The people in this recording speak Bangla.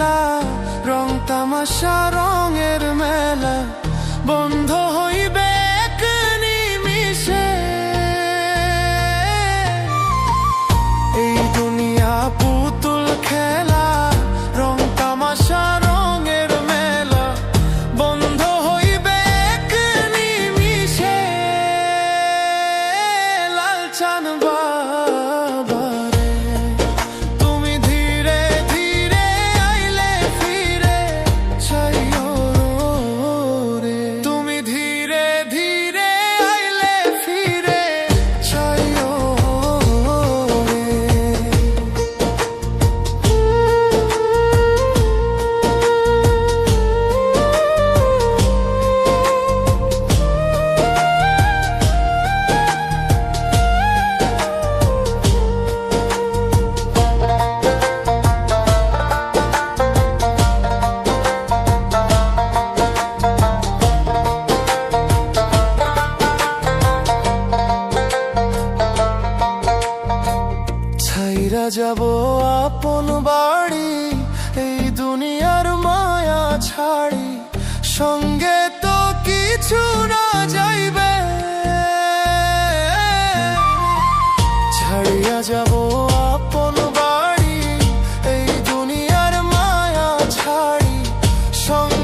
খেলা, রং তামাশা রঙের মেলা বন্ধ হইবে এক নিমিষে। এই দুনিয়া পুতুল খেলা, রং তামাশা রঙের মেলা বন্ধ হইবে এক নিমিষে। লালচান বাবারে তুমি ধীরে ধীরে আইলে ফিরে চাইও রে, তুমি ধীরে ধীরে আইলে ফিরে চাইও রে। ছাইরা যাব আপন বাড়ি, এই দুনিয়ার মায়া ছাড়ি, সঙ্গে তো কিছু না যাইবে। ছাড়িয়া যাব আপন বাড়ি, এই দুনিয়ার মায়া ছাড়ি, সঙ্গে